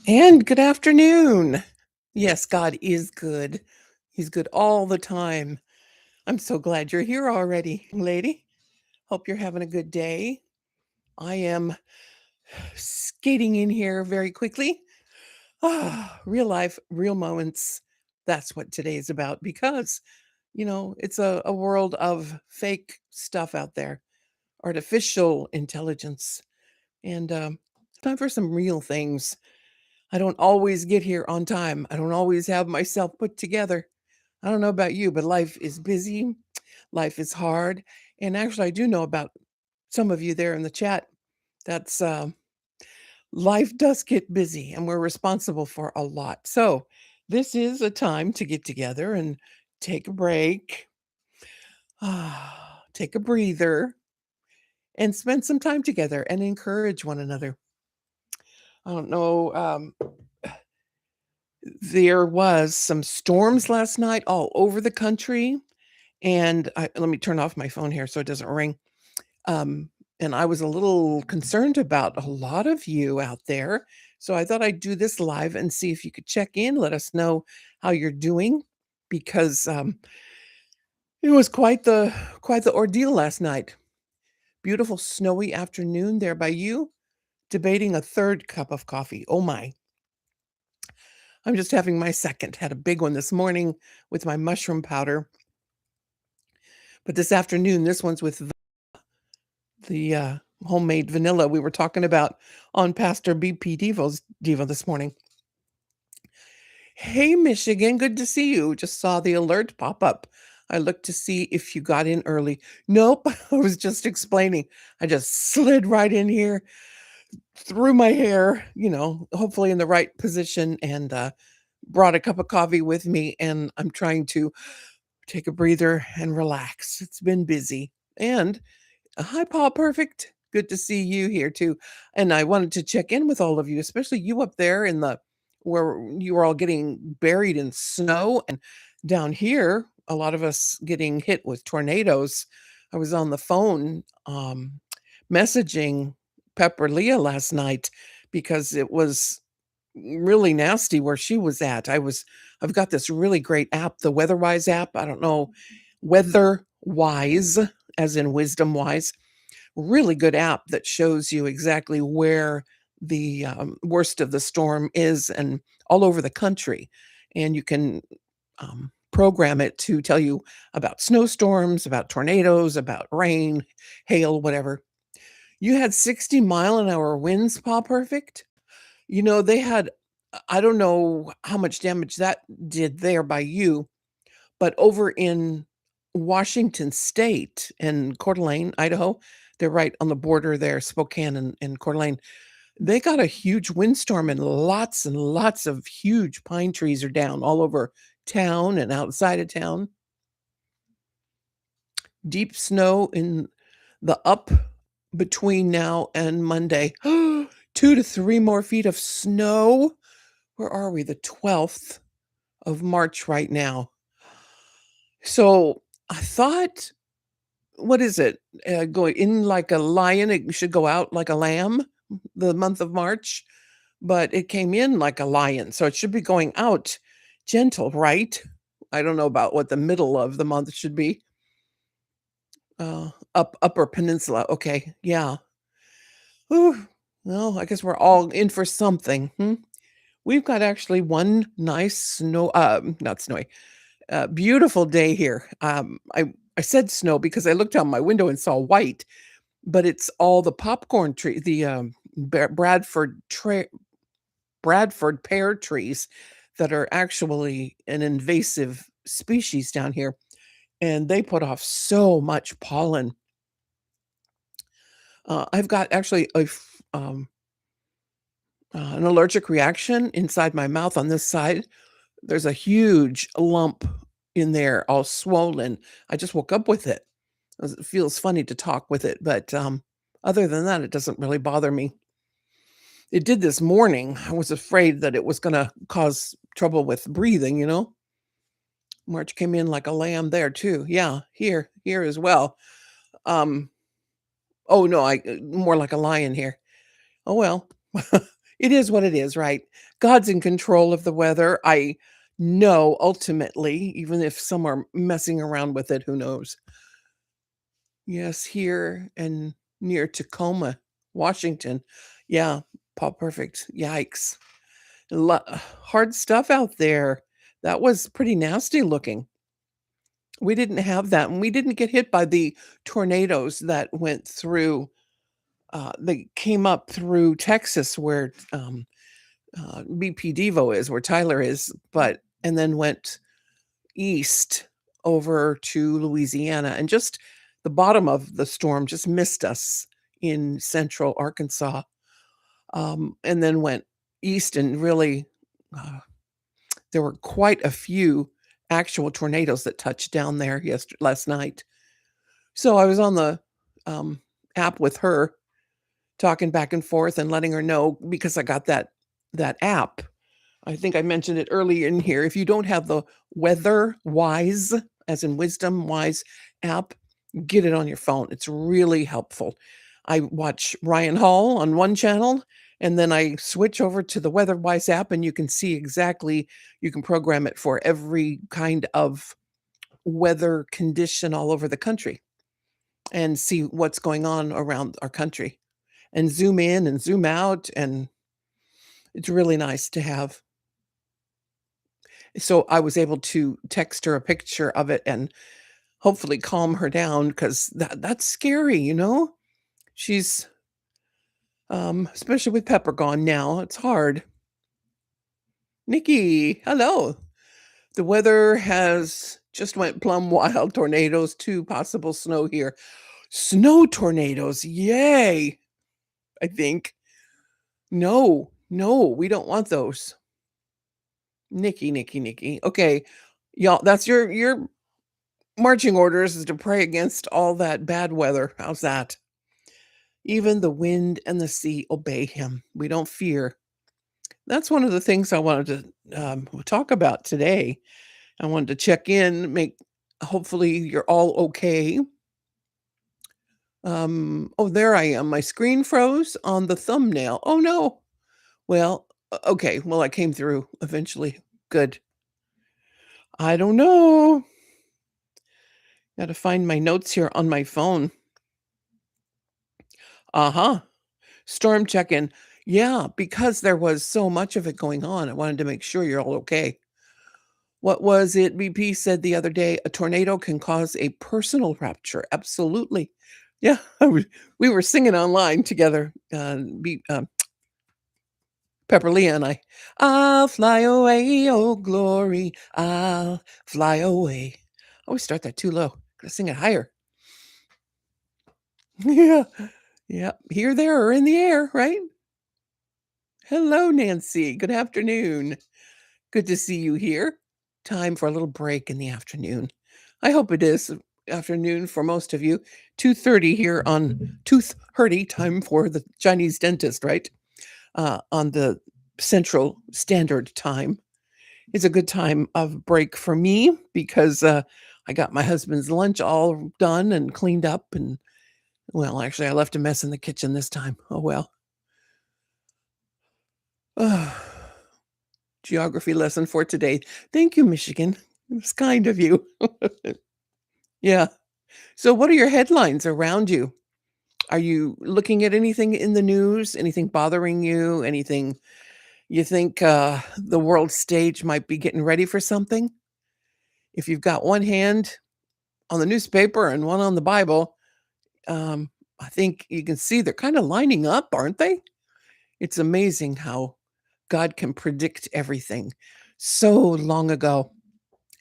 And good afternoon. Yes, God is good. He's good all the time. I'm so glad you're here already, lady. Hope you're having a good day. I am skating in here very quickly. Real life, real moments. That's what today is about because, it's a world of fake stuff out there, artificial intelligence. And time for some real things. I don't always get here on time. I don't always have myself put together. I don't know about you, but life is busy. Life is hard. And actually, I do know about some of you there in the chat. That's life does get busy and we're responsible for a lot. So, this is a time to get together and take a break, take a breather, and spend some time together and encourage one another. I don't know. There was some storms last night all over the country, and let me turn off my phone here so it doesn't ring. Um, and I was a little concerned about a lot of you out there, so I thought I'd do this live and see if you could check in, let us know how you're doing, because it was quite the ordeal last night. Beautiful snowy afternoon there by you, debating a third cup of coffee. Oh my. I'm just having my second. Had a big one this morning with my mushroom powder. But this afternoon, this one's with the homemade vanilla we were talking about on Pastor BP Devo's Devo this morning. Hey, Michigan, good to see you. Just saw the alert pop up. I looked to see if you got in early. Nope, I was just explaining. I just slid right in here, threw my hair, hopefully in the right position, and brought a cup of coffee with me. And I'm trying to take a breather and relax. It's been busy. And hi, Paul Perfect. Good to see you here too. And I wanted to check in with all of you, especially you up there in the where you were all getting buried in snow, and down here, a lot of us getting hit with tornadoes. I was on the phone messaging Pepper Leah last night because it was really nasty where she was at. I've got this really great app, the WeatherWise app. I don't know, WeatherWise as in wisdom wise, really good app that shows you exactly where the worst of the storm is and all over the country. And you can program it to tell you about snowstorms, about tornadoes, about rain, hail, whatever. You had 60-mile-an-hour winds, Paw Perfect. They had, I don't know how much damage that did there by you, but over in Washington State and Coeur d'Alene, Idaho, they're right on the border there, Spokane and Coeur d'Alene. They got a huge windstorm and lots of huge pine trees are down all over town and outside of town. Deep snow in the up between now and Monday. 2 to 3 more feet of snow. Where are we? The 12th of March right now. So I thought, what is it? Going in like a lion, it should go out like a lamb, the month of March, but it came in like a lion. So it should be going out gentle, right? I don't know about what the middle of the month should be. Upper peninsula. Okay. Yeah. Whew. Well, I guess we're all in for something. We've got actually one nice not snowy, beautiful day here. I said snow because I looked out my window and saw white, but it's all the popcorn tree, the Bradford pear trees that are actually an invasive species down here, and they put off so much pollen. I've got actually an allergic reaction inside my mouth on this side. There's a huge lump in there, all swollen. I just woke up with it. It feels funny to talk with it, but other than that, it doesn't really bother me. It did this morning. I was afraid that it was going to cause trouble with breathing. March came in like a lamb there too. Yeah, here as well. Um, oh no, I more like a lion here. Oh well. It is what it is, right? God's in control of the weather. I know ultimately, even if some are messing around with it, who knows? Yes, here and near Tacoma, Washington. Yeah, Paul Perfect. Yikes. Hard stuff out there. That was pretty nasty looking. We didn't have that, and we didn't get hit by the tornadoes that went through, they came up through Texas where, BP Devo is, where Tyler is, but and then went east over to Louisiana, and just the bottom of the storm just missed us in central Arkansas, and then went east and really, uh, there were quite a few actual tornadoes that touched down there last night. So I was on the, um, app with her, talking back and forth and letting her know because I got that app. I think I mentioned it earlier in here. If you don't have the Weather Wise, as in Wisdom Wise app, get it on your phone. It's really helpful. I watch Ryan Hall on one channel, and then I switch over to the Weather Wise app, and you can see exactly, you can program it for every kind of weather condition all over the country and see what's going on around our country and zoom in and zoom out. And it's really nice to have. So I was able to text her a picture of it and hopefully calm her down because that's scary, you know? She's, especially with Pepper gone now, it's hard. Nikki, hello. The weather has just went plumb wild. Tornadoes, too, possible snow here. Snow tornadoes, yay! I think. No, no, we don't want those. Nikki, Nikki, Nikki. Okay, y'all, that's your marching orders is to pray against all that bad weather. How's that? Even the wind and the sea obey him. We don't fear. That's one of the things I wanted to talk about today. I wanted to check in, make hopefully you're all okay. Oh, there I am. My screen froze on the thumbnail. Oh no. Well, okay. Well, I came through eventually. Good. I don't know. Gotta find my notes here on my phone. Uh-huh. Storm check-in. Yeah, because there was so much of it going on, I wanted to make sure you're all okay. What was it BP said the other day? A tornado can cause a personal rupture. Absolutely. Yeah, we were singing online together, Pepper Leah and I. I'll fly away, oh glory, I'll fly away. I always start that too low. Gotta sing it higher. Yeah. Yeah. Here, there, or in the air, right? Hello, Nancy. Good afternoon. Good to see you here. Time for a little break in the afternoon. I hope it is afternoon for most of you. 2:30 here on Tooth Hurdy, time for the Chinese dentist, right? On the Central Standard Time. It's a good time of break for me because I got my husband's lunch all done and cleaned up. And, well, actually, I left a mess in the kitchen this time. Oh, well. Geography lesson for today. Thank you, Michigan. It's kind of you. Yeah. So, what are your headlines around you? Are you looking at anything in the news? Anything bothering you? Anything you think the world stage might be getting ready for something? If you've got one hand on the newspaper and one on the Bible, um, I think you can see they're kind of lining up, aren't they? It's amazing how God can predict everything so long ago.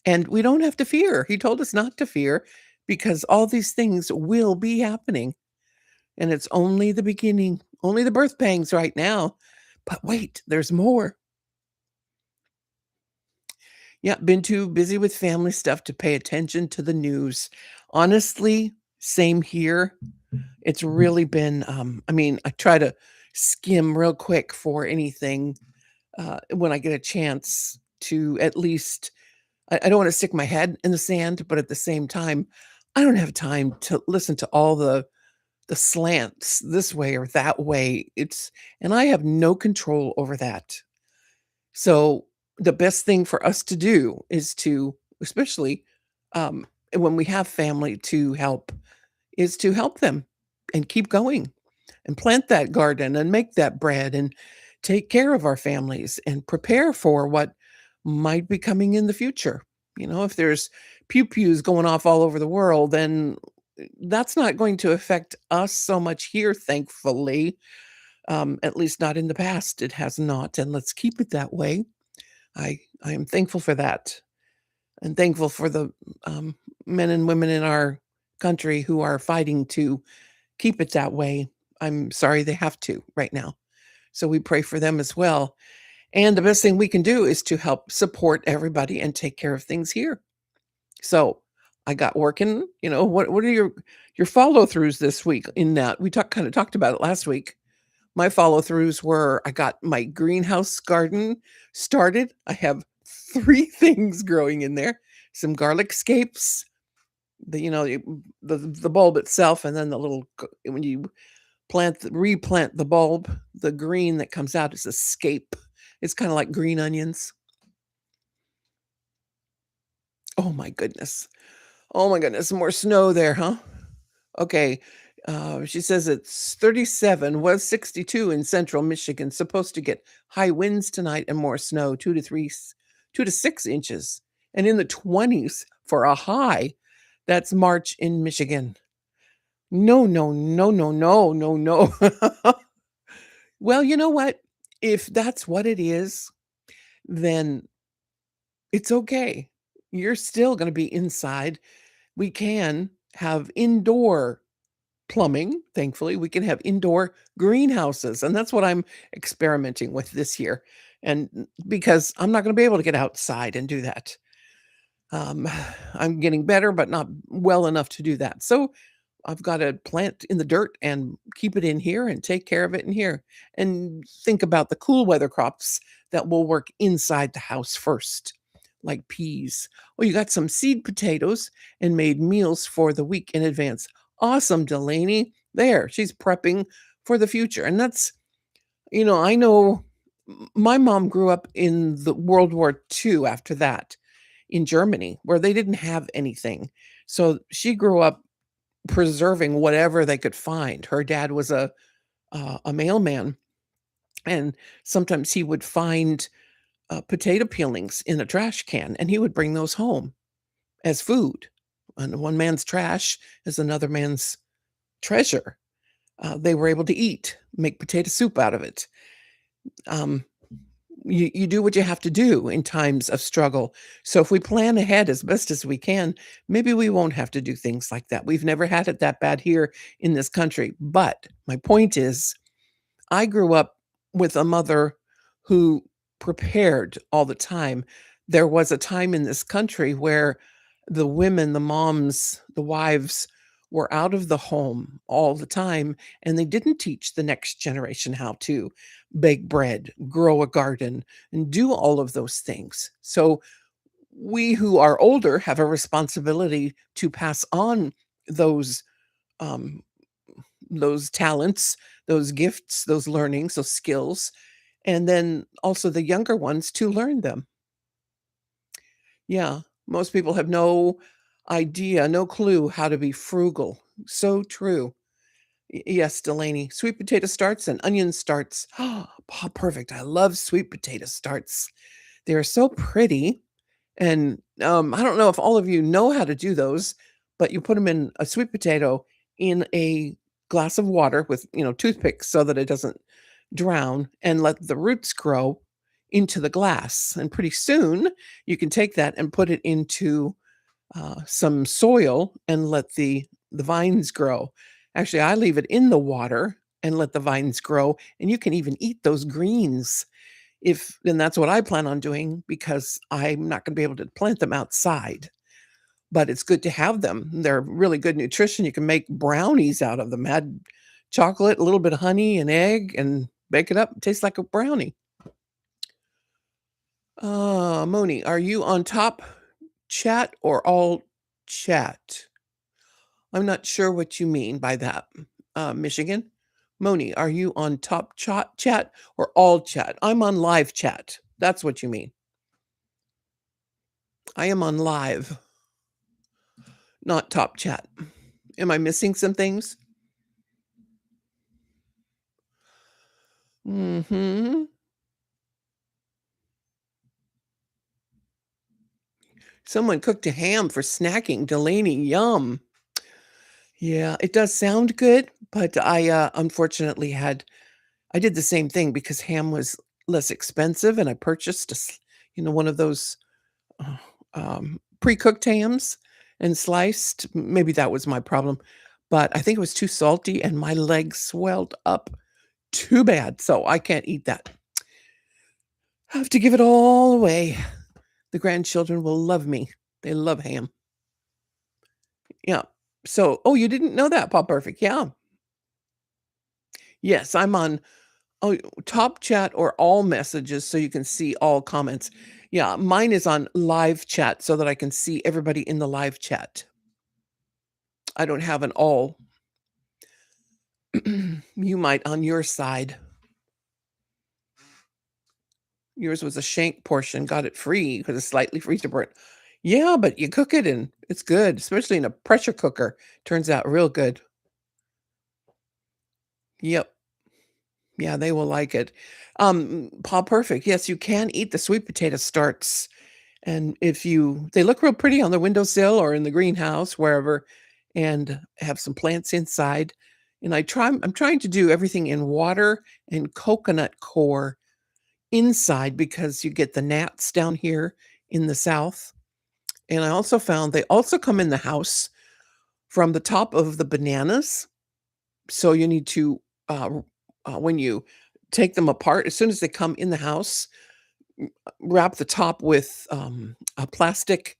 And we don't have to fear. He told us not to fear because all these things will be happening. And it's only the beginning, only the birth pangs right now. But wait, there's more. Yeah, been too busy with family stuff to pay attention to the news. Honestly, same here. It's really been, I mean, I try to skim real quick for anything when I get a chance to at least, I don't want to stick my head in the sand, but at the same time, I don't have time to listen to all the the slants this way or that way. And I have no control over that. So the best thing for us to do is to, especially when we have family to help, is to help them and keep going and plant that garden and make that bread and take care of our families and prepare for what might be coming in the future. If there's pew pews going off all over the world, then that's not going to affect us so much here, thankfully. At least not in the past. It has not. And let's keep it that way. I am thankful for that and thankful for the men and women in our country who are fighting to keep it that way. I'm sorry they have to right now. So we pray for them as well. And the best thing we can do is to help support everybody and take care of things here. So I got working, what are your follow-throughs this week in that? We kind of talked about it last week. My follow-throughs were I got my greenhouse garden started. I have 3 things growing in there. Some garlic scapes, the bulb itself, and then the little when you replant the bulb, the green that comes out is a scape. It's kinda like green onions. Oh my goodness. Oh my goodness, more snow there, huh? Okay. She says it's 37, was 62 in central Michigan. Supposed to get high winds tonight and more snow, 2 to 6 inches, and in the 20s for a high. That's March in Michigan. No, no, no, no, no, no, no. Well, you know what? If that's what it is, then it's okay. You're still going to be inside. We can have indoor plumbing, thankfully. We can have indoor greenhouses, and that's what I'm experimenting with this year. And because I'm not going to be able to get outside and do that. Um, I'm getting better, but not well enough to do that. So I've got to plant in the dirt and keep it in here and take care of it in here and think about the cool weather crops that will work inside the house first, like peas. Well, you got some seed potatoes and made meals for the week in advance. Awesome, Delaney. There, she's prepping for the future. And I know my mom grew up in the World War II after that in Germany, where they didn't have anything. So she grew up preserving whatever they could find. Her dad was a mailman, and sometimes he would find potato peelings in a trash can, and he would bring those home as food. And one man's trash is another man's treasure. They were able to eat, make potato soup out of it. Um, you do what you have to do in times of struggle. So if we plan ahead as best as we can, maybe we won't have to do things like that. We've never had it that bad here in this country. But my point is, I grew up with a mother who prepared all the time. There was a time in this country where the women, the moms, the wives were out of the home all the time, and they didn't teach the next generation how to bake bread, grow a garden, and do all of those things. So we who are older have a responsibility to pass on those um, those talents, those gifts, those learnings, those skills, and then also the younger ones to learn them. Yeah, most people have no idea, no clue how to be frugal. So true. Yes, Delaney. Sweet potato starts and onion starts. Oh, perfect. I love sweet potato starts. They're so pretty. And I don't know if all of you know how to do those, but you put them in a sweet potato in a glass of water with, toothpicks so that it doesn't drown and let the roots grow into the glass. And pretty soon you can take that and put it into some soil and let the vines grow. Actually, I leave it in the water and let the vines grow, and you can even eat those greens. If and that's what I plan on doing because I'm not going to be able to plant them outside. But it's good to have them. They're really good nutrition. You can make brownies out of them. Add chocolate, a little bit of honey, and egg, and bake it up. It tastes like a brownie. Moni, are you on top chat or all chat? I'm not sure what you mean by that. Michigan. Moni, are you on top chat or all chat? I'm on live chat. That's what you mean. I am on live, not top chat. Am I missing some things? Mhm. Someone cooked a ham for snacking. Delaney, yum. Yeah, it does sound good, but unfortunately I did the same thing because ham was less expensive, and I purchased one of those uh, pre-cooked hams and sliced. Maybe that was my problem, but I think it was too salty, and my legs swelled up too bad, so I can't eat that. Have to give it all away. The grandchildren will love me. They love ham. Yeah. So, oh, you didn't know that, Pop Perfect? Yeah. Yes, I'm on oh, top chat or all messages so you can see all comments. Yeah, mine is on live chat so that I can see everybody in the live chat. I don't have an all. You might on your side. Yours was a shank portion, got it free because it's slightly freezer burnt. Yeah, but you cook it and it's good, especially in a pressure cooker. Turns out real good. Yep. Yeah, they will like it. Paw Perfect. Yes, you can eat the sweet potato starts. And if you they look real pretty on the windowsill or in the greenhouse, wherever, and have some plants inside. And I'm trying to do everything in water and coconut core inside because you get the gnats down here in the South. And I also found they also come in the house from the top of the bananas. So you need to, when you take them apart, as soon as they come in the house, wrap the top with a plastic,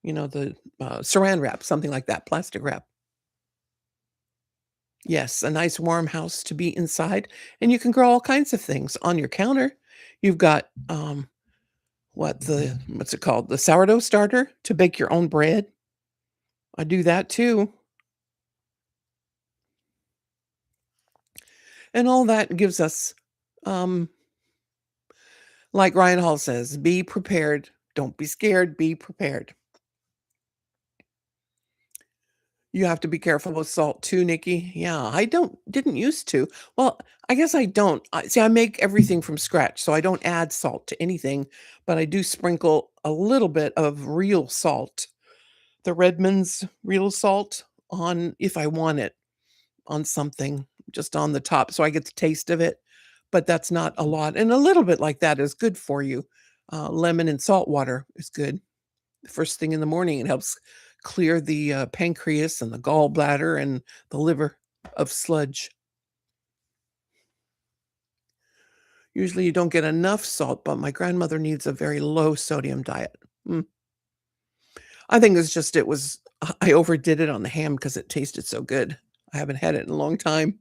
the saran wrap, something like that, plastic wrap. Yes, a nice warm house to be inside. And you can grow all kinds of things on your counter. You've got what's it called? The sourdough starter to bake your own bread. I do that too. And all that gives us, um, like Ryan Hall says, be prepared. Don't be scared, be prepared. You have to be careful with salt too, Nikki. Yeah, I didn't used to. Well, I guess I don't. See, I make everything from scratch, so I don't add salt to anything, but I do sprinkle a little bit of real salt, the Redmond's real salt on if I want it on something, just on the top, so I get the taste of it. But that's not a lot, and a little bit like that is good for you. Lemon and salt water is good. First thing in the morning. It helps clear the pancreas and the gallbladder and the liver of sludge. Usually you don't get enough salt, but my grandmother needs a very low sodium diet. Mm. I think it's just I overdid it on the ham because it tasted so good. I haven't had it in a long time,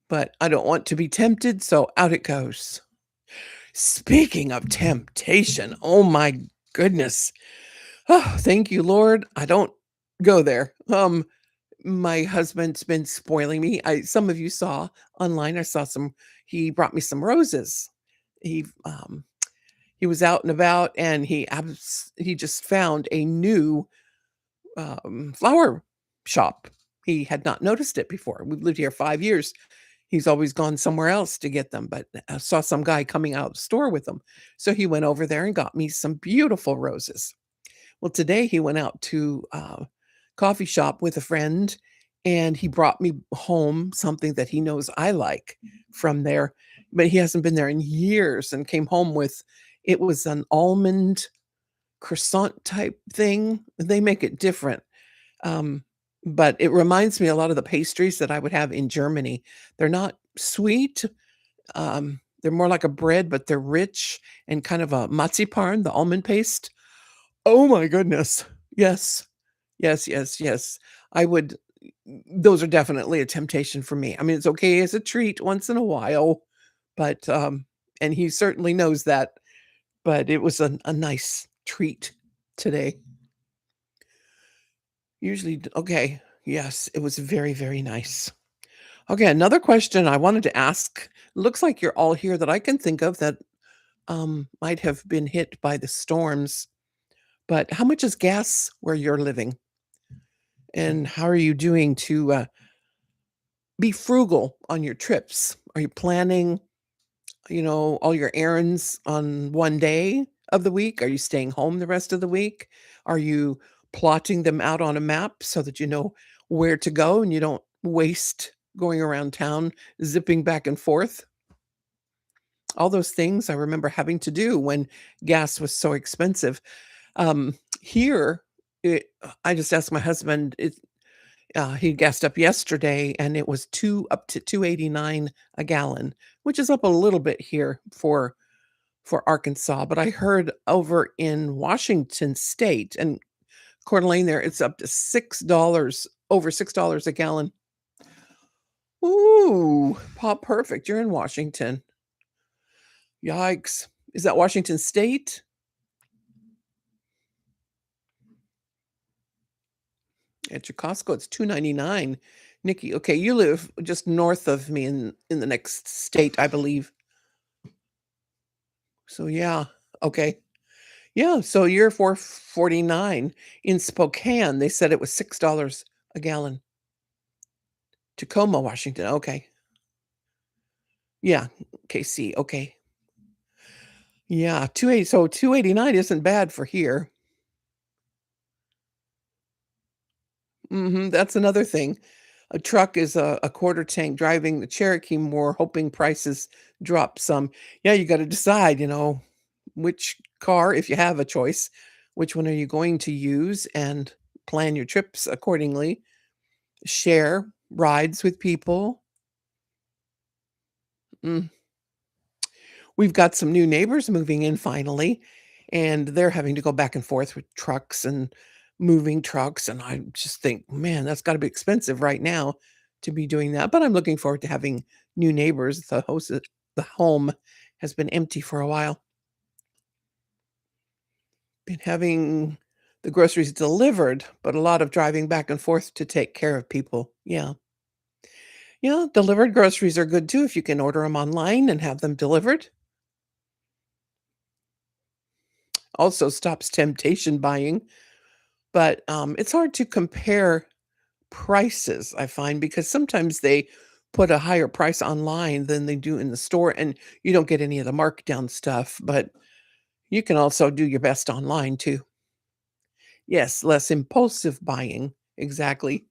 but I don't want to be tempted, so out it goes. Speaking of temptation, oh my goodness. Oh, thank you, Lord. I don't go there. My husband's been spoiling me. I Some of you saw online, I saw some he brought me some roses. He, he was out and about, and he just found a new, flower shop. He had not noticed it before. We've lived here 5 years. He's always gone somewhere else to get them, but I saw some guy coming out of the store with them. So he went over there and got me some beautiful roses. Well, today he went out to a coffee shop with a friend, and he brought me home something that he knows I like from there, but he hasn't been there in years and came home with it was an almond croissant type thing. They make it different. Um, but it reminds me a lot of the pastries that I would have in Germany. They're not sweet. They're more like a bread, but they're rich and kind of a marzipan, the almond paste. Oh my goodness. Yes. Yes, yes, yes. I would those are definitely a temptation for me. I mean, it's okay as a treat once in a while, but, and he certainly knows that, but it was a nice treat today. Usually d okay. Yes, it was very, very nice. Okay, another question I wanted to ask. Looks like you're all here that I can think of that might have been hit by the storms. But how much is gas where you're living? And how are you doing to be frugal on your trips? Are you planning, all your errands on one day of the week? Are you staying home the rest of the week? Are you plotting them out on a map so that you know where to go and you don't waste going around town zipping back and forth? All those things I remember having to do when gas was so expensive. Here, I just asked my husband. He gassed up yesterday, and it was up to 2.89 a gallon, which is up a little bit here for Arkansas. But I heard over in Washington State and Coeur d'Alene there, it's up to $6, over $6 a gallon. Ooh, pop perfect. You're in Washington. Yikes. Is that Washington State? At your Costco, it's 2.99. Nikki, okay, you live just north of me in the next state, I believe. So yeah, okay. Yeah, so you're 4.49. In Spokane, they said it was $6 a gallon. Tacoma, Washington, okay. Yeah, KC, okay. Yeah, 280, so 2.89 isn't bad for here. That's another thing. A truck is a quarter tank driving the Cherokee more, hoping prices drop some. Yeah, you gotta decide, which car, if you have a choice, which one are you going to use and plan your trips accordingly. Share rides with people. Mm. We've got some new neighbors moving in finally, and they're having to go back and forth with trucks and moving trucks. And I just think, man, that's got to be expensive right now to be doing that. But I'm looking forward to having new neighbors. The home has been empty for a while. Been having the groceries delivered, but a lot of driving back and forth to take care of people. Yeah. Yeah, delivered groceries are good too if you can order them online and have them delivered. Also stops temptation buying, but, it's hard to compare prices, I find, because sometimes they put a higher price online than they do in the store, and you don't get any of the markdown stuff, but you can also do your best online too. Yes, less impulsive buying. Exactly.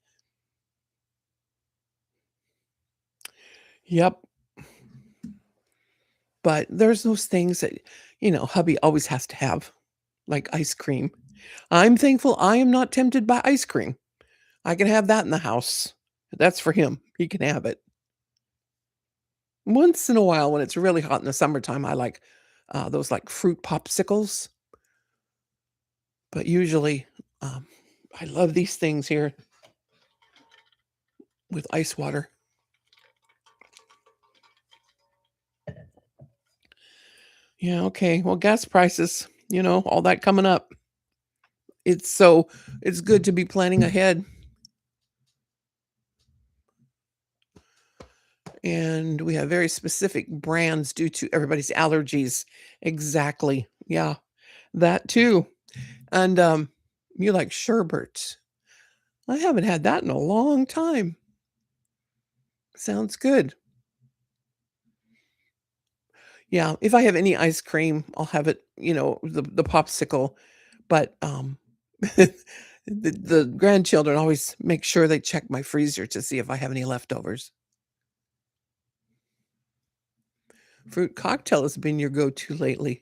Yep, but there's those things that, hubby always has to have, like ice cream. I'm thankful I am not tempted by ice cream. I can have that in the house. That's for him. He can have it. Once in a while, when it's really hot in the summertime, I like, those, like, fruit popsicles, but usually, um, I love these things here with ice water. Yeah, okay. Well, gas prices, all that coming up. It's good to be planning ahead, and we have very specific brands due to everybody's allergies. Exactly. Yeah, that too. And, you like sherbet. I haven't had that in a long time. Sounds good. Yeah, if I have any ice cream, I'll have it, the popsicle, but, the grandchildren always make sure they check my freezer to see if I have any leftovers. Fruit cocktail has been your go-to lately.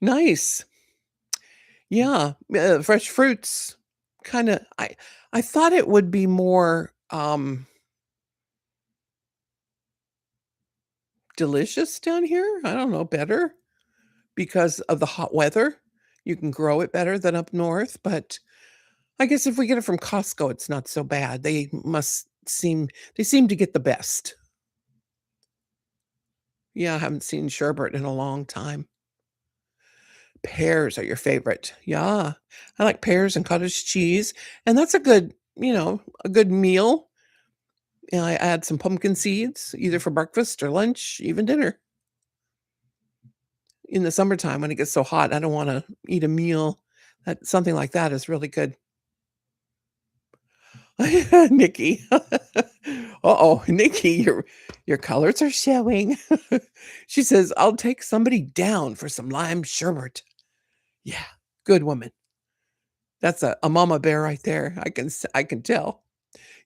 Nice. Yeah, fresh fruits, kinda I thought it would be more, delicious down here? I don't know, better? Because of the hot weather. You can grow it better than up north, but I guess if we get it from Costco, it's not so bad. They seem to get the best. Yeah, I haven't seen sherbet in a long time. Pears are your favorite. Yeah. I like pears and cottage cheese, and that's a good a good meal. And I add some pumpkin seeds either for breakfast or lunch, even dinner. In the summertime when it gets so hot, I don't wanna eat a meal that something like that is really good. Nikki. Uh-oh, Nikki, your colors are showing. She says, "I'll take somebody down for some lime sherbet." Yeah, good woman. That's a mama bear right there. I can tell.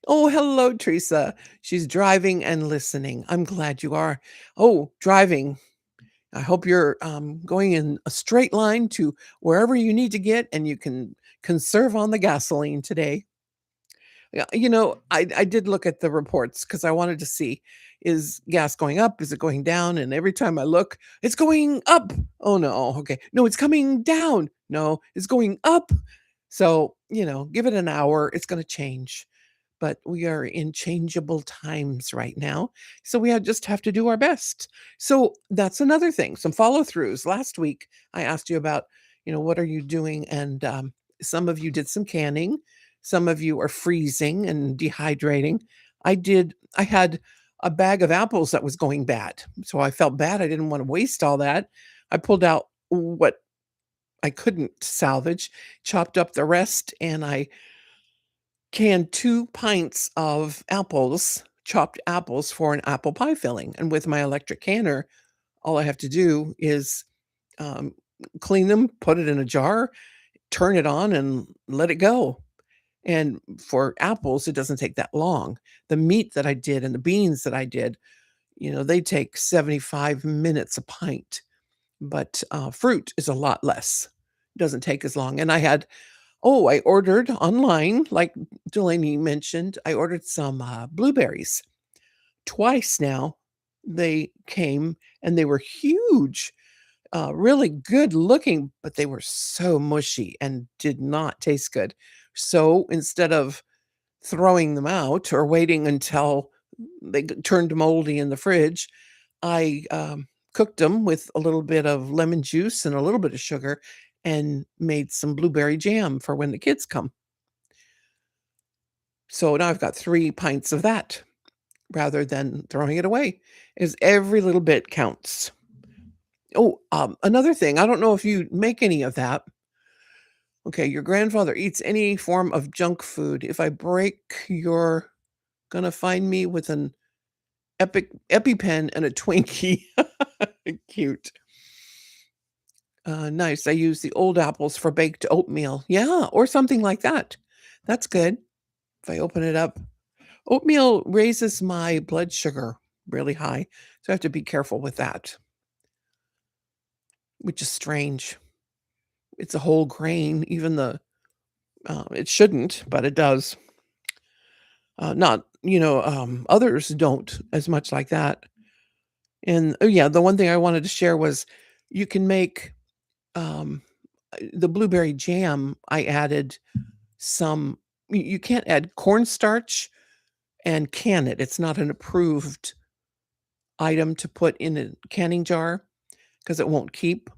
Oh, hello, Teresa. She's driving and listening. I'm glad you are. Oh, driving. I hope you're going in a straight line to wherever you need to get and you can conserve on the gasoline today. Yeah, I did look at the reports because I wanted to see, is gas going up? Is it going down? And every time I look, it's going up. Oh no, okay. No, it's coming down. No, it's going up. So, give it an hour, it's gonna change. But we are in changeable times right now. So just have to do our best. So that's another thing, some follow throughs. Last week, I asked you about, what are you doing? And some of you did some canning. Some of you are freezing and dehydrating. I had a bag of apples that was going bad. So I felt bad. I didn't want to waste all that. I pulled out what I couldn't salvage, chopped up the rest, and I canned 2 pints of apples, chopped apples for an apple pie filling, and with my electric canner, all I have to do is, um, clean them, put it in a jar, turn it on, and let it go, and for apples, it doesn't take that long. The meat that I did and the beans that I did, they take 75 minutes a pint, but, fruit is a lot less. Doesn't take as long, and I ordered online, like Delaney mentioned, I ordered some, blueberries. Twice now, they came, and they were huge, really good looking, but they were so mushy and did not taste good. So, instead of throwing them out or waiting until they turned moldy in the fridge, I, cooked them with a little bit of lemon juice and a little bit of sugar and made some blueberry jam for when the kids come. So now I've got 3 pints of that rather than throwing it away, is every little bit counts. Oh, another thing, I don't know if you make any of that. Okay, your grandfather eats any form of junk food. If I break, you're gonna find me with an EpiPen and a Twinkie. Cute. Nice. I use the old apples for baked oatmeal. Yeah, or something like that. That's good. If I open it up, oatmeal raises my blood sugar really high, so I have to be careful with that, which is strange. It's a whole grain, even it shouldn't, but it does. Not, others don't as much like that. And oh yeah, the one thing I wanted to share was you can make um, the blueberry jam. I added some. You can't add cornstarch and can it. It's not an approved item to put in a canning jar because it won't keep,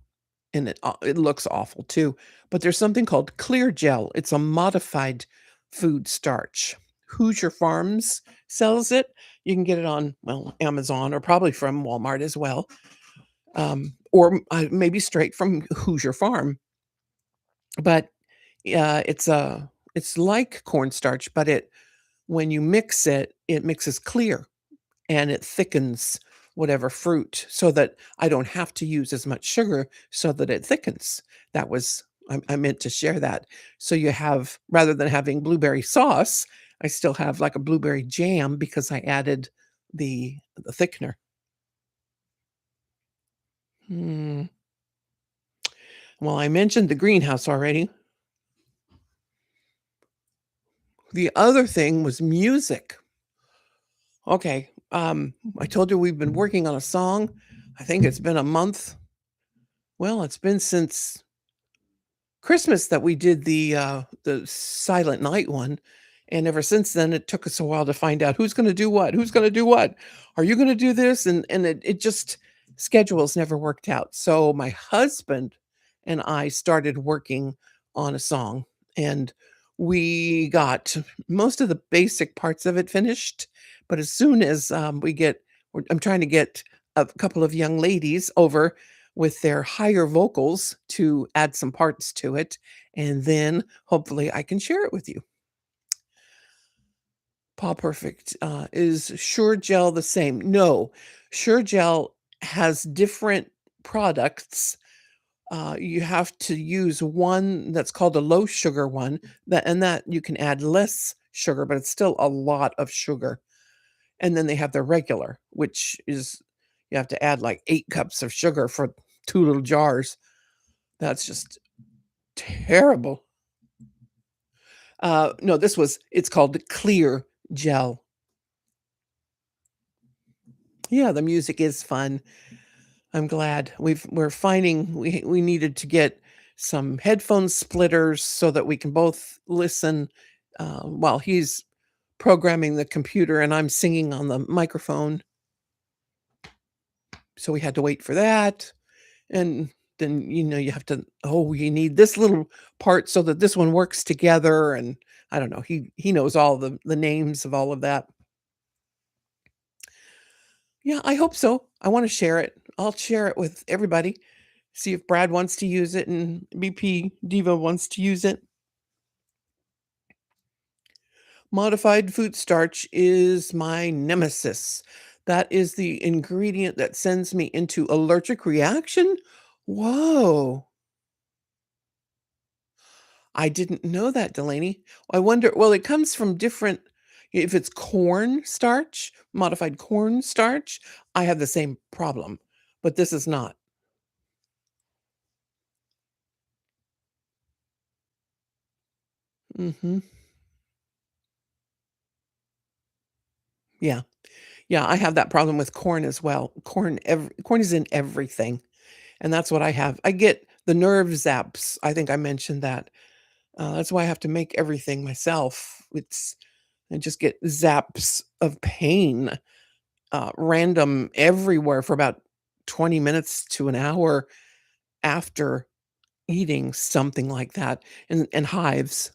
and it looks awful too. But there's something called clear gel. It's a modified food starch. Hoosier Farms sells it. You can get it on, well, Amazon or probably from Walmart as well, or maybe straight from Hoosier Farm. But it's like cornstarch, but when you mix it, it mixes clear and it thickens whatever fruit so that I don't have to use as much sugar so that it thickens. That was I meant to share that. So you have, rather than having blueberry sauce, I still have like a blueberry jam because I added the thickener. Hmm. Well, I mentioned the greenhouse already. The other thing was music. Okay. I told you we've been working on a song. I think it's been a month. Well, it's been since Christmas that we did the Silent Night one, and ever since then, it took us a while to find out who's gonna do what, who's gonna do what. Are you gonna do this? And it just schedules never worked out. So my husband and I started working on a song, and We got most of the basic parts of it finished, but as soon as, I'm trying to get a couple of young ladies over with their higher vocals to add some parts to it, and then hopefully I can share it with you. Paw Perfect, is Sure Gel the same? No. Sure Gel has different products. You have to use one that's called a low sugar one, that you can add less sugar, but it's still a lot of sugar. And then they have the regular, which is you have to add like 8 cups of sugar for 2 little jars. That's just terrible. No, it's called Clear Gel. Yeah, the music is fun. I'm glad. We're finding we needed to get some headphone splitters so that we can both listen, while he's programming the computer and I'm singing on the microphone. So we had to wait for that, and then, you have to, "Oh, you need this little part so that this one works together," and I don't know, he knows all the names of all of that. Yeah, I hope so. I wanna share it. I'll share it with everybody. See if Brad wants to use it and BP Diva wants to use it. Modified food starch is my nemesis. That is the ingredient that sends me into allergic reaction? Whoa. I didn't know that, Delaney. I wonder, well, it comes from different, if it's corn starch, modified corn starch, I have the same problem, but this is not. Mhm. Yeah. Yeah, I have that problem with corn as well. Corn is in everything, and that's what I have. I get the nerve zaps, I think I mentioned that. That's why I have to make everything myself. I just get zaps of pain, random everywhere for about 20 minutes to an hour after eating something like that, and hives.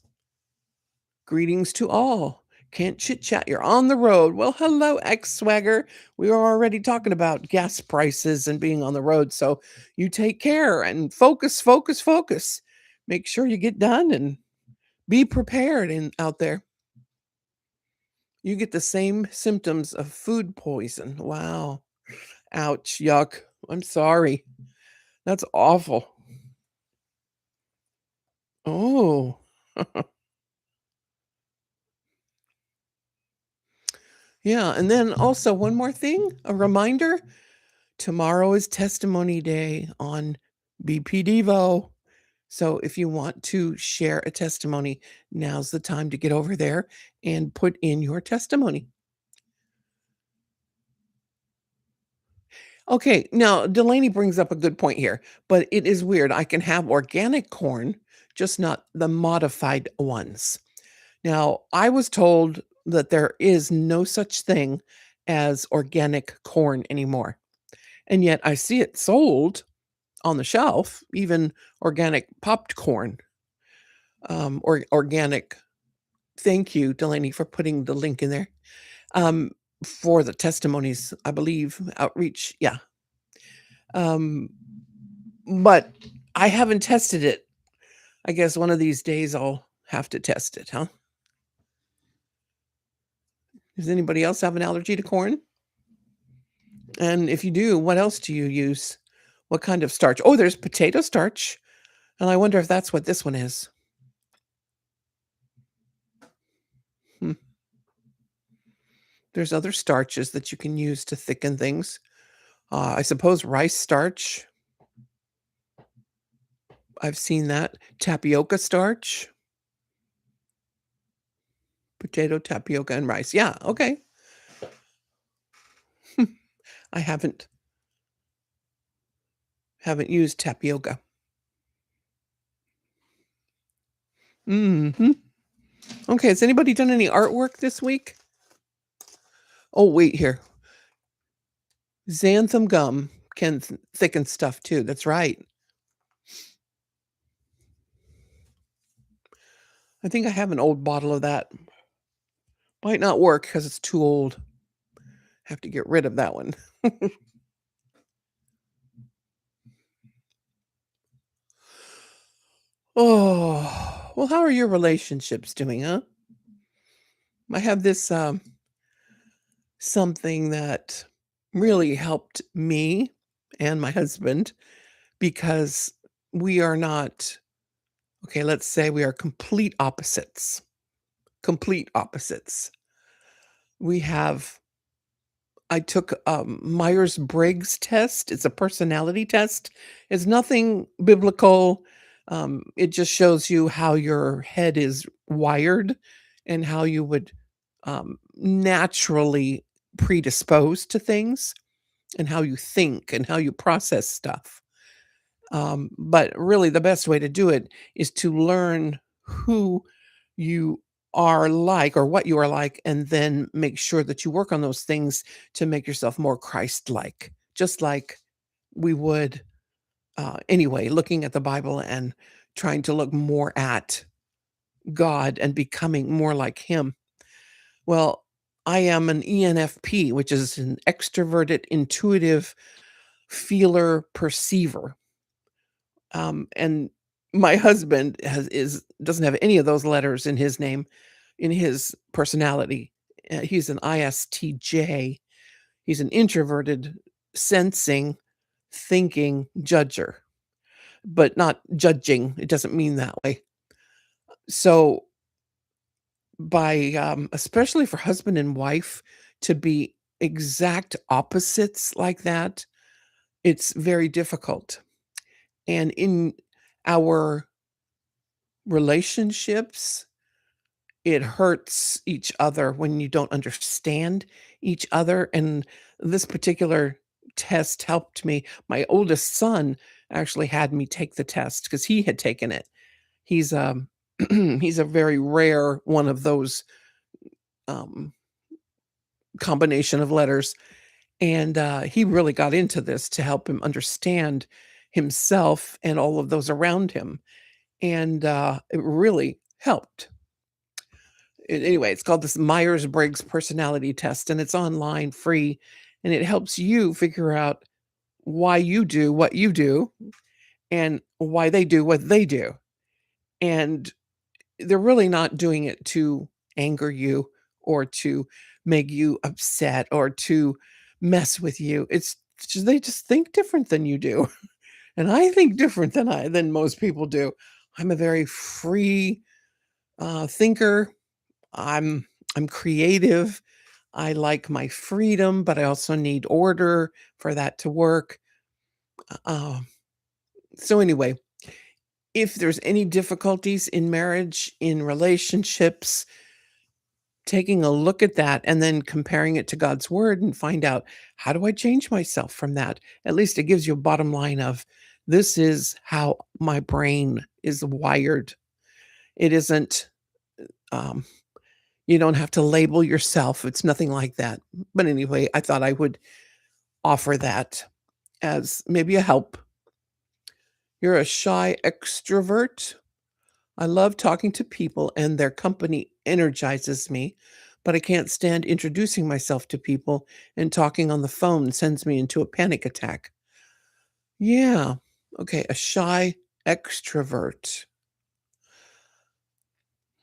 Greetings to all. Can't chit chat. You're on the road. Well, hello, ex swagger. We were already talking about gas prices and being on the road. So you take care and focus, focus, focus. Make sure you get done and be prepared out there. You get the same symptoms of food poison. Wow. Ouch. Yuck. I'm sorry. That's awful. Oh, yeah. And then also, one more thing, a reminder. Tomorrow is testimony day on BP Devo. So if you want to share a testimony, now's the time to get over there and put in your testimony. Okay, now Delaney brings up a good point here, but it is weird. I can have organic corn, just not the modified ones. Now, I was told that there is no such thing as organic corn anymore. And yet I see it sold on the shelf, even organic popped corn, or organic. Thank you, Delaney, for putting the link in there. Um, for the testimonies, I believe, outreach. Yeah. Um, but I haven't tested it. I guess one of these days I'll have to test it, huh? Does anybody else have an allergy to corn? And if you do, what else do you use? What kind of starch? Oh, there's potato starch. And I wonder if that's what this one is. Hmm. There's other starches that you can use to thicken things. I suppose rice starch. I've seen that. Tapioca starch, potato, tapioca, and rice. Yeah, okay. I haven't used tapioca. Mhm. Okay, has anybody done any artwork this week? Oh, wait here. Xanthan gum can thicken stuff too. That's right. I think I have an old bottle of that. Might not work because it's too old. Have to get rid of that one. Oh, well, how are your relationships doing, huh? I have this something that really helped me and my husband because we are not, okay, let's say we are complete opposites. Complete opposites. We have I took Myers-Briggs test. It's a personality test. It's nothing biblical. It just shows you how your head is wired and how you would naturally predispose to things and how you think and how you process stuff. But really, the best way to do it is to learn who you are like or what you are like, and then make sure that you work on those things to make yourself more Christ like, just like we would anyway, looking at the Bible and trying to look more at God and becoming more like Him. Well, I am an ENFP, which is an extroverted, intuitive feeler perceiver. And my husband is doesn't have any of those letters in his name, in his personality. He's an ISTJ. He's an introverted, sensing, thinking judger, but not judging. It doesn't mean that way. So, by especially for husband and wife to be exact opposites like that, it's very difficult. And in our relationships, it hurts each other when you don't understand each other, and this particular test helped me. My oldest son actually had me take the test because he had taken it. He's, he's a very rare one of those, um, combination of letters, and, he really got into this to help him understand himself and all of those around him, and, it really helped. Anyway, it's called this Myers-Briggs personality test, and it's online, free, and it helps you figure out why you do what you do and why they do what they do. And they're really not doing it to anger you or to make you upset or to mess with you. It's just they just think different than you do. And I think different than most people do. I'm a very free thinker. I'm I'm creative. I like my freedom, but I also need order for that to work. Uh, so anyway, if there's any difficulties in marriage, in relationships, taking a look at that and then comparing it to God's word and find out, how do I change myself from that? At least it gives you a bottom line of, this is how my brain is wired. It isn't um, you don't have to label yourself. It's nothing like that. But anyway, I thought I would offer that as maybe a help. You're a shy extrovert. I love talking to people and their company energizes me, but I can't stand introducing myself to people, and talking on the phone sends me into a panic attack. Yeah. Okay, a shy extrovert.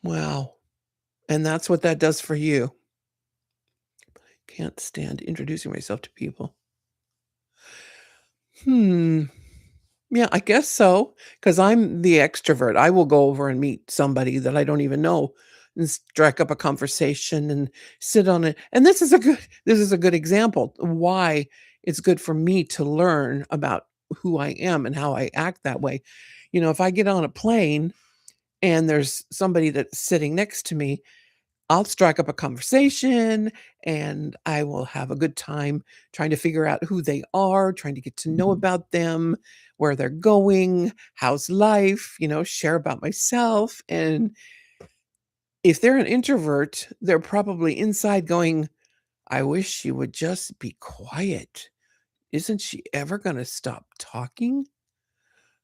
Wow. And that's what that does for you. Can't stand introducing myself to people. Hmm. Yeah, I guess so. Because 'cause I'm the extrovert. I will go over and meet somebody that I don't even know and strike up a conversation and sit on it. And this is a good example of why it's good for me to learn about who I am and how I act that way. If I get on a plane and there's somebody that's sitting next to me, I'll strike up a conversation and I will have a good time trying to figure out who they are, trying to get to know about them, where they're going, how's life, share about myself. And if they're an introvert, they're probably inside going, I wish she would just be quiet. Isn't she ever going to stop talking?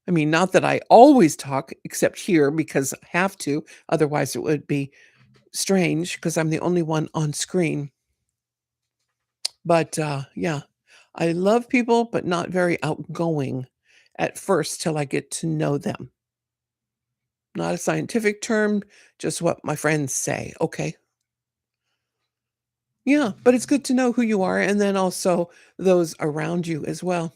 I mean, not that I always talk except here because I have to, otherwise it would be strange because I'm the only one on screen. But, yeah, I love people, but not very outgoing at first till I get to know them. Not a scientific term, just what my friends say. Okay. Yeah, but it's good to know who you are and then also those around you as well.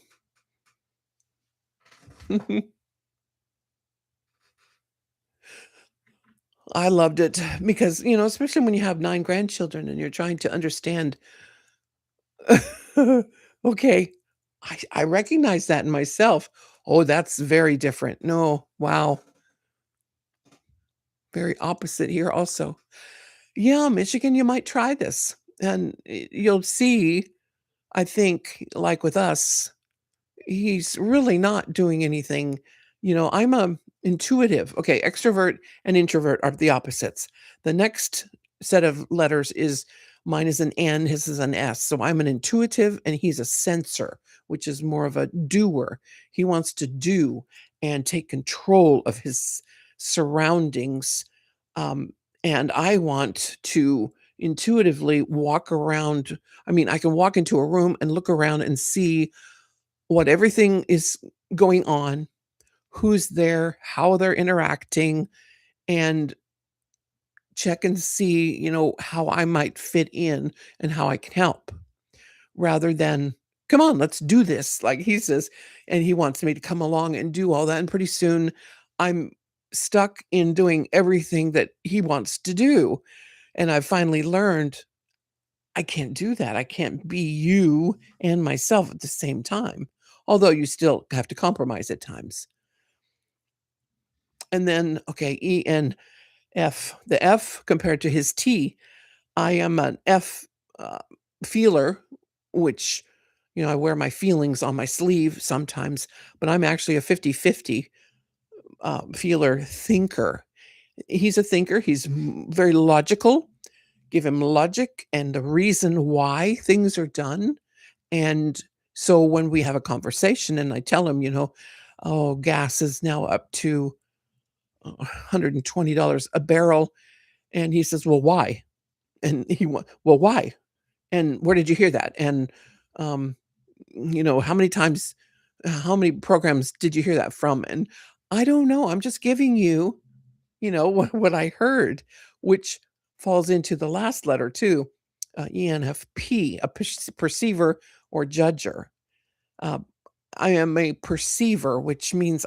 I loved it because, especially when you have 9 grandchildren and you're trying to understand, okay, I recognize that in myself. Oh, that's very different. No, wow, very opposite here also. Yeah, Michigan, you might try this, and you'll see, I think, like with us, he's really not doing anything. I'm a intuitive. Okay, extrovert and introvert are the opposites. The next set of letters is mine is an N, his is an S. So I'm an intuitive and he's a sensor, which is more of a doer. He wants to do and take control of his surroundings. Um, and I want to intuitively walk around. I mean, I can walk into a room and look around and see what everything is going on, who's there, how they're interacting, and check and see, how I might fit in and how I can help rather than, come on, let's do this. Like he says, and he wants me to come along and do all that. And pretty soon I'm stuck in doing everything that he wants to do. And I've finally learned I can't do that. I can't be you and myself at the same time, although you still have to compromise at times. And then, okay, E and F. The F compared to his T, I am an F uh, feeler, which, I wear my feelings on my sleeve sometimes, but I'm actually a 50-50 feeler thinker. He's a thinker. He's very logical. Give him logic and the reason why things are done. And so when we have a conversation and I tell him, oh, gas is now up to $120 a barrel. And he says, well, why? And well, why? And where did you hear that? And, um, how many programs did you hear that from? And I don't know. I'm just giving you, what I heard, which falls into the last letter too, ENFP, a perceiver or judger. Uh, I am a perceiver, which means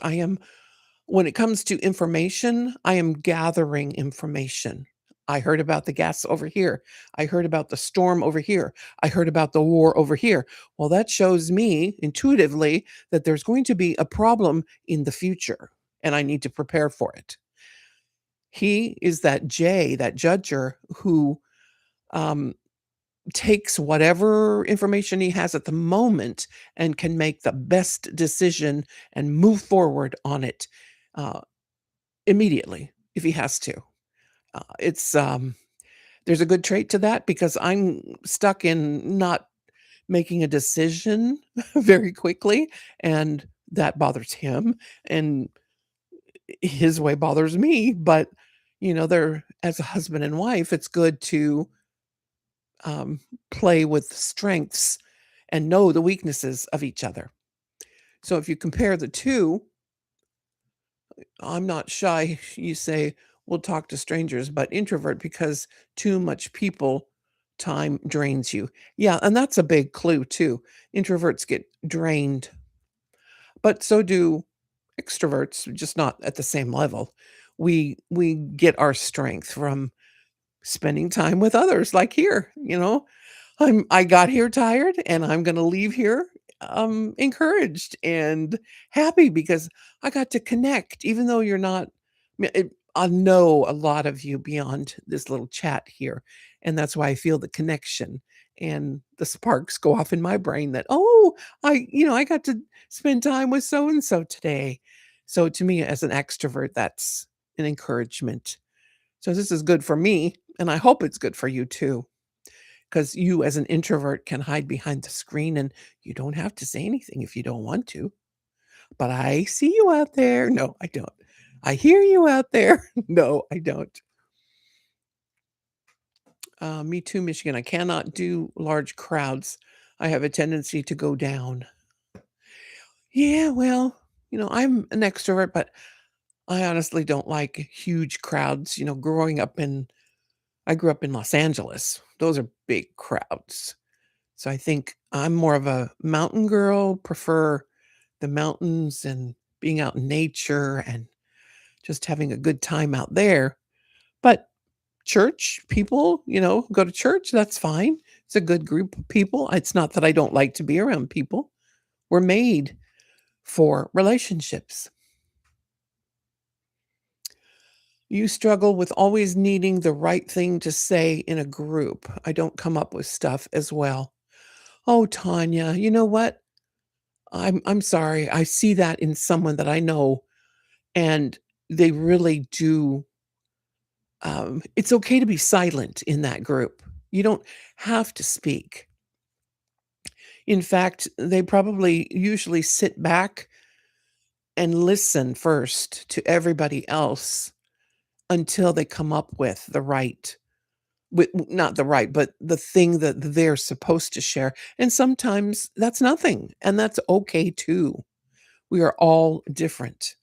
when it comes to information, I am gathering information. I heard about the gas over here. I heard about the storm over here. I heard about the war over here. Well, that shows me intuitively that there's going to be a problem in the future and I need to prepare for it. He is that J, that judger who um, takes whatever information he has at the moment and can make the best decision and move forward on it uh, immediately if he has to. It's There's a good trait to that because I'm stuck in not making a decision very quickly, and that bothers him, and his way bothers me. But they're as a husband and wife, it's good to um, play with strengths and know the weaknesses of each other. So if you compare the two, I'm not shy. You say, we'll talk to strangers, but introvert because too much people time drains you. Yeah, and that's a big clue too. Introverts get drained, but so do extroverts, just not at the same level. We get our strength from spending time with others like here. I got here tired and I'm going to leave here encouraged and happy because I got to connect even though you're not I know a lot of you beyond this little chat here and that's why I feel the connection and the sparks go off in my brain that I got to spend time with so and so today. So to me as an extrovert that's an encouragement. So this is good for me and I hope it's good for you too. Because you as an introvert can hide behind the screen and you don't have to say anything if you don't want to. but I see you out there. No, I don't. I hear you out there. No, I don't. Me too, Michigan. I cannot do large crowds. I have a tendency to go down. Yeah, well, I'm an extrovert, but I honestly don't like huge crowds. I grew up in Los Angeles. Those are big crowds. So I think I'm more of a mountain girl, prefer the mountains and being out in nature and just having a good time out there. But church people, go to church, that's fine. It's a good group of people. It's not that I don't like to be around people. We're made for relationships. You struggle with always needing the right thing to say in a group. I don't come up with stuff as well. Oh, Tanya, you know what? I'm sorry. I see that in someone that I know, and they really do. It's okay to be silent in that group. You don't have to speak. In fact, they probably usually sit back and listen first to everybody else until they come up with not the right, but the thing that they're supposed to share. And sometimes that's nothing, and that's okay too. We are all different.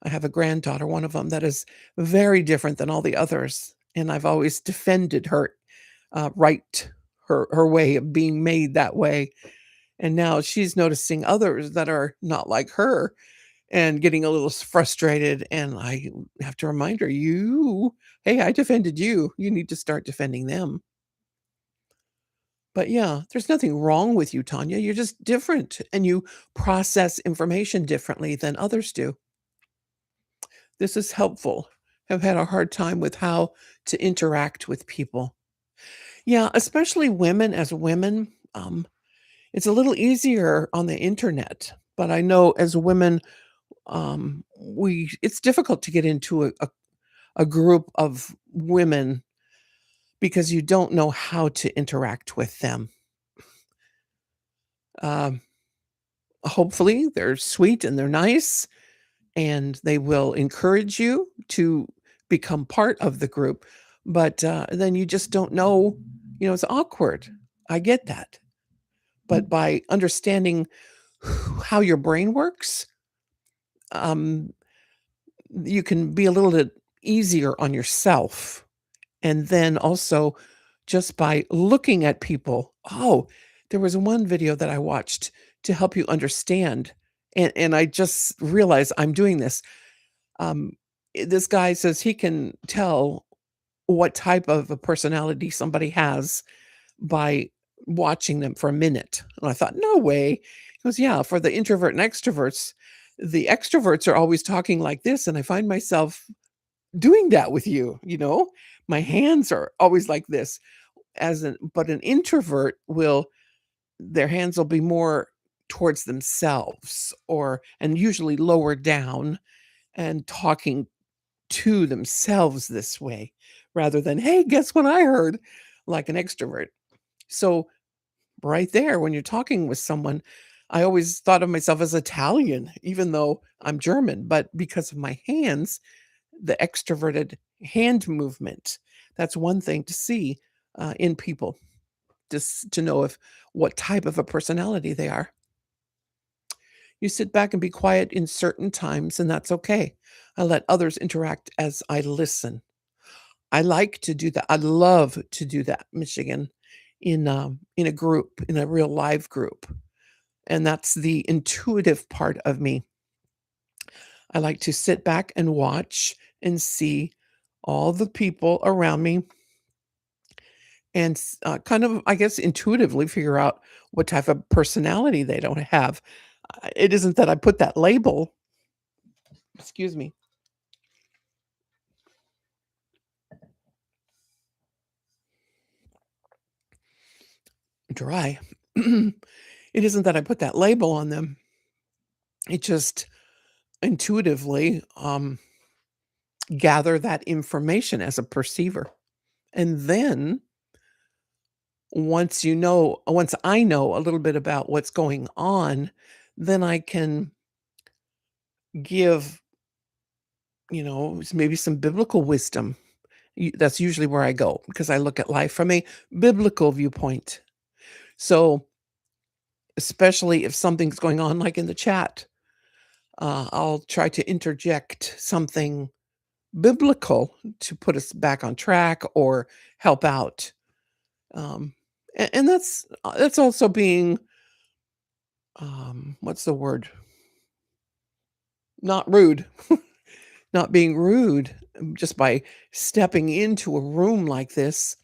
I have a granddaughter, one of them that is very different than all the others, and I've always defended her right, her way of being made that way. And now she's noticing others that are not like her and getting a little frustrated. And I have to remind her, hey, I defended you. You need to start defending them. But yeah, there's nothing wrong with you, Tanya. You're just different and you process information differently than others do. This is helpful. Have had a hard time with how to interact with people. Yeah, especially women as women. It's a little easier on the internet, but I know as women, we it's difficult to get into a group of women because you don't know how to interact with them. Um, Hopefully, they're sweet and they're nice, and they will encourage you to become part of the group. But then you just don't know, it's awkward. I get that. But by understanding how your brain works, um, you can be a little bit easier on yourself. And then also just by looking at people. Oh, there was one video that I watched to help you understand. And I just realized I'm doing this. Um, this guy says he can tell what type of a personality somebody has by watching them for a minute. And I thought, no way. He goes, yeah, for the introvert and extroverts, the extroverts are always talking like this. And I find myself doing that with you. My hands are always like this. But an introvert their hands will be more towards themselves and usually lower down and talking to themselves this way rather than, hey, guess what I heard, like an extrovert. So right there, when you're talking with someone, I always thought of myself as Italian, even though I'm German, but because of my hands, the extroverted hand movement. That's one thing to see in people, just to know if what type of a personality they are. You sit back and be quiet in certain times, and that's okay. I let others interact as I listen. I like to do that. I love to do that, Michigan, in a group, in a real live group, and that's the intuitive part of me. I like to sit back and watch and see all the people around me and kind of, I guess, intuitively figure out what type of personality they don't have. It isn't that I put that label. Excuse me. Dry. It isn't that I put that label on them. It just intuitively gather that information as a perceiver. And then once I know a little bit about what's going on, then I can give, maybe some biblical wisdom. That's usually where I go because I look at life from a biblical viewpoint. So, especially if something's going on, like in the chat, I'll try to interject something biblical to put us back on track or help out. And that's also being, what's the word? Not rude. Not being rude, just by stepping into a room like this.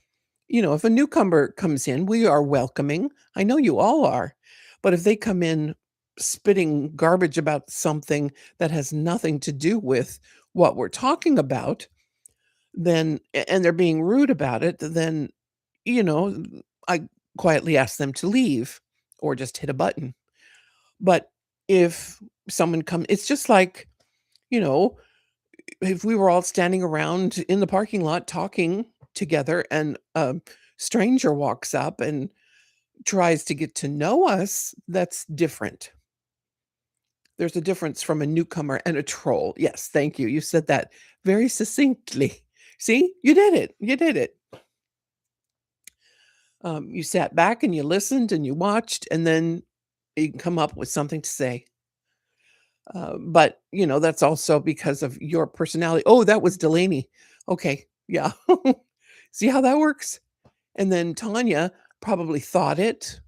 If a newcomer comes in, we are welcoming. I know you all are. But if they come in spitting garbage about something that has nothing to do with what we're talking about, and they're being rude about it, then, you know, I quietly ask them to leave or just hit a button. But if someone comes, it's just like, you know, if we were all standing around in the parking lot talking together and a stranger walks up and tries to get to know us, that's different. There's a difference from a newcomer and a troll. Yes, thank you. You said that very succinctly. See, you did it. You did it. You sat back and you listened and you watched, and then you come up with something to say. But that's also because of your personality. Oh, that was Delaney. Okay, yeah. See how that works? And then Tanya probably thought it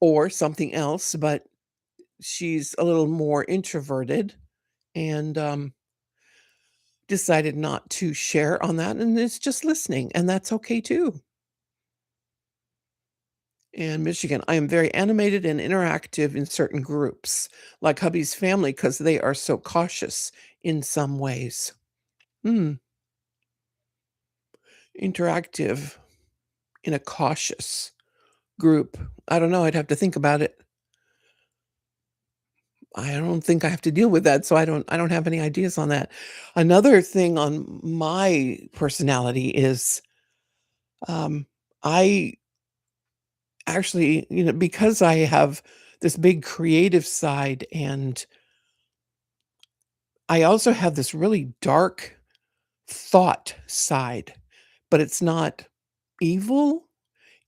or something else, but she's a little more introverted and decided not to share on that. And it's just listening, and that's okay too. In Michigan, I am very animated and interactive in certain groups, like hubby's family, because they are so cautious in some ways. Hmm, interactive in a cautious group. I don't know. I'd have to think about it. I don't think I have to deal with that, so I don't have any ideas on that. Another thing on my personality is, um, I actually, because I have this big creative side, and I also have this really dark thought side, but it's not evil.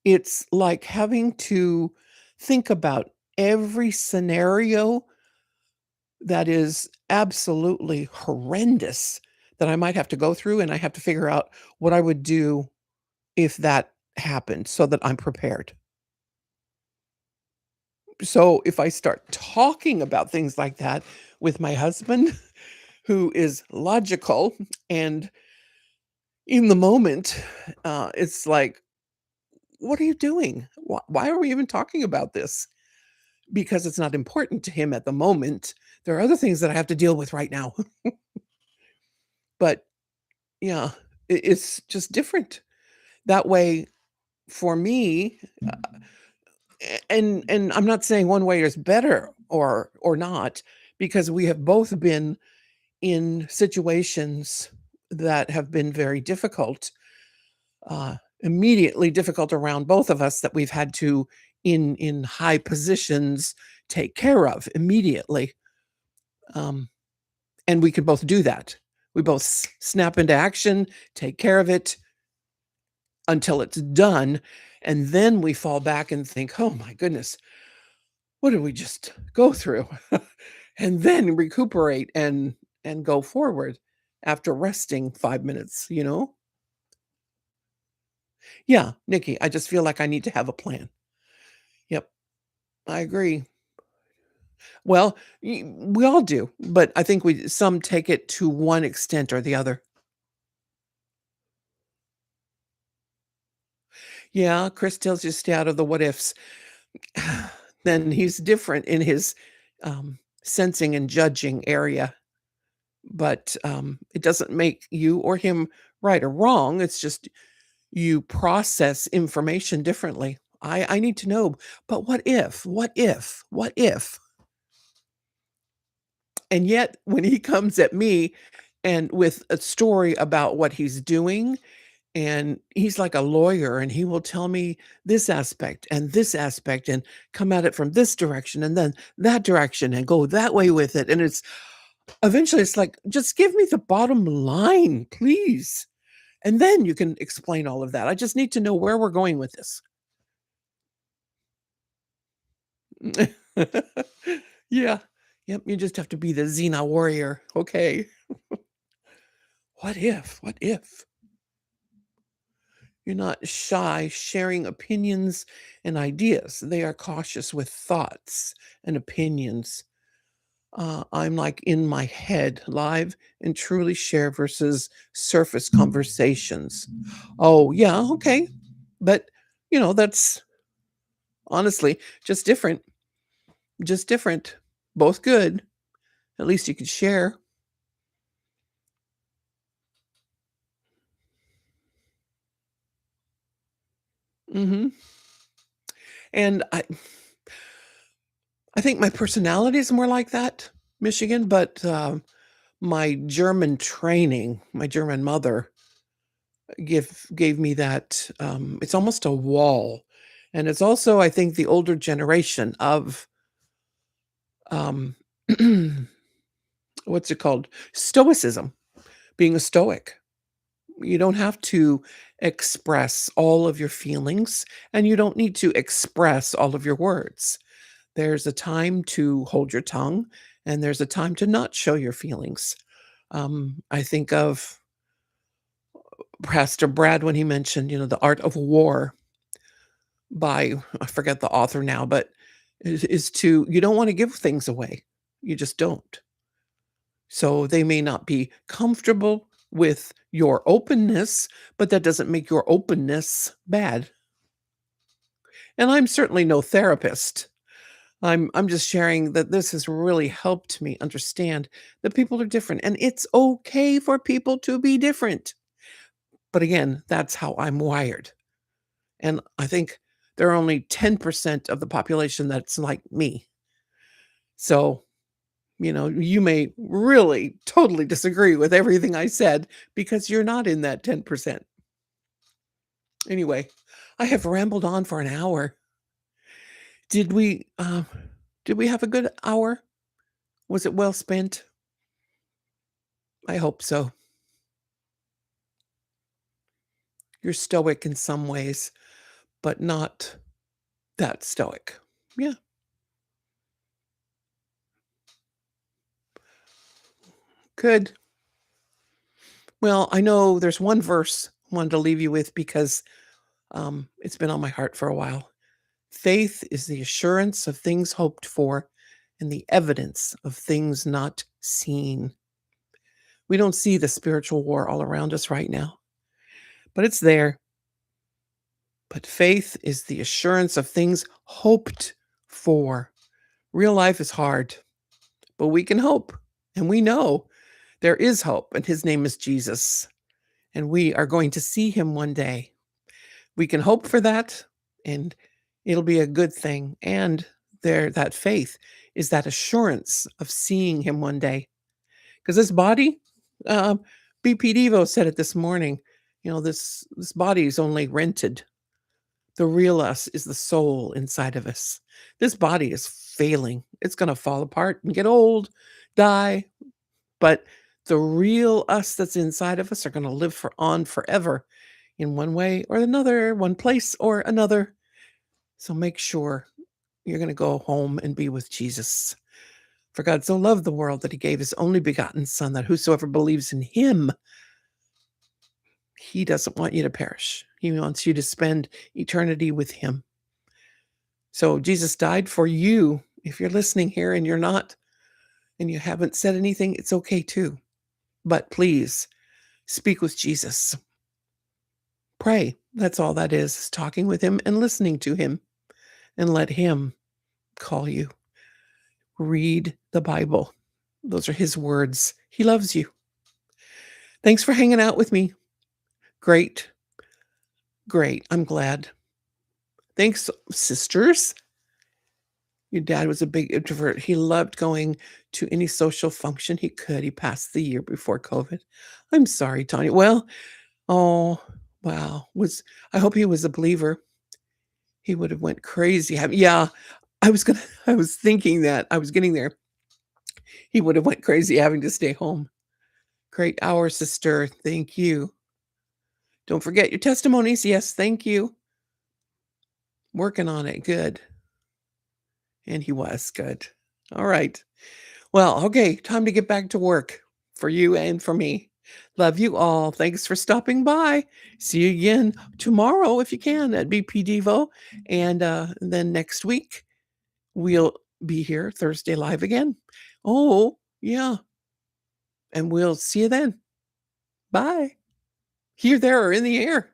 It's like having to think about every scenario that is absolutely horrendous that I might have to go through, and I have to figure out what I would do if that happened so that I'm prepared. So if I start talking about things like that with my husband, who is logical and in the moment, it's like, what are you doing? Why are we even talking about this? Because it's not important to him at the moment. There are other things that I have to deal with right now. But yeah, it's just different. That way, for me, and I'm not saying one way is better or not, because we have both been in situations that have been very difficult, immediately difficult around both of us, that we've had to, in high positions, take care of immediately. Um, and we could both do that. We both snap into action, take care of it until it's done, and then we fall back and think, "Oh my goodness, what did we just go through?" And then recuperate and go forward after resting 5 minutes. Yeah, Nikki, I just feel like I need to have a plan. Yep, I agree. Well, we all do, but I think we some take it to one extent or the other. Yeah, Chris tells you stay out of the what ifs. Then he's different in his sensing and judging area, but it doesn't make you or him right or wrong. It's just you process information differently. I need to know, but what if? What if? What if? And yet, when he comes at me and with a story about what he's doing, and he's like a lawyer, and he will tell me this aspect and come at it from this direction and then that direction and go that way with it. And it's, Eventually, it's like, "Just give me the bottom line, please, and then you can explain all of that. I just need to know where we're going with this." Yeah. Yep, you just have to be the Xena warrior. Okay. What if? What if? You're not shy sharing opinions and ideas. They are cautious with thoughts and opinions. I'm like in my head, live and truly share versus surface conversations. Oh, yeah, okay. But, that's honestly just different. Just different. Both good. At least you could share. Hmm. And I think my personality is more like that, Michigan, but my German training, my German mother gave me that. It's almost a wall, and it's also, I think, the older generation of um, what's it called? Stoicism, being a stoic. You don't have to express all of your feelings, and you don't need to express all of your words. There's a time to hold your tongue, and there's a time to not show your feelings. I think of Pastor Brad when he mentioned, The Art of War by, I forget the author now, but is to, you don't want to give things away. You just don't. So they may not be comfortable with your openness, but that doesn't make your openness bad. And I'm certainly no therapist. I'm just sharing that this has really helped me understand that people are different and it's okay for people to be different. But again, that's how I'm wired. And I think there are only 10% of the population that's like me. So, you may really totally disagree with everything I said because you're not in that 10%. Anyway, I have rambled on for an hour. Did we did we have a good hour? Was it well spent? I hope so. You're stoic in some ways, but not that stoic. Yeah, good. Well, I know there's one verse I wanted to leave you with because it's been on my heart for a while. Faith is the assurance of things hoped for and the evidence of things not seen. We don't see the spiritual war all around us right now, but it's there. But faith is the assurance of things hoped for. Real life is hard, but we can hope. And we know there is hope, and his name is Jesus. And we are going to see him one day. We can hope for that, and it'll be a good thing. And that faith is that assurance of seeing him one day. Because this body, um, BP Devo said it this morning. This body is only rented. The real us is the soul inside of us. This body is failing. It's going to fall apart and get old, die, but the real us that's inside of us are going to live on forever in one way or another, one place or another. So make sure you're going to go home and be with Jesus. For God so loved the world that he gave his only begotten Son, that whosoever believes in him, he doesn't want you to perish. He wants you to spend eternity with him. So Jesus died for you. If you're listening here and you're not, and you haven't said anything, it's okay too. But please speak with Jesus. Pray. That's all that is talking with him and listening to him, and let him call you. Read the Bible. Those are his words. He loves you. Thanks for hanging out with me. Great. Great. I'm glad. Thanks, sisters. Your dad was a big introvert. He loved going to any social function he could. He passed the year before COVID. I'm sorry, Tanya. Well, oh, wow. I hope he was a believer. He would have went crazy. Yeah, I was thinking that. I was getting there. He would have went crazy having to stay home. Great hour, sister. Thank you. Don't forget your testimonies. Yes, thank you. Working on it. Good. And he was good. All right. Well, okay, time to get back to work for you and for me. Love you all. Thanks for stopping by. See you again tomorrow if you can at BP Devo. And then next week, we'll be here Thursday live again. Oh, yeah. And we'll see you then. Bye. Here, there, or in the air.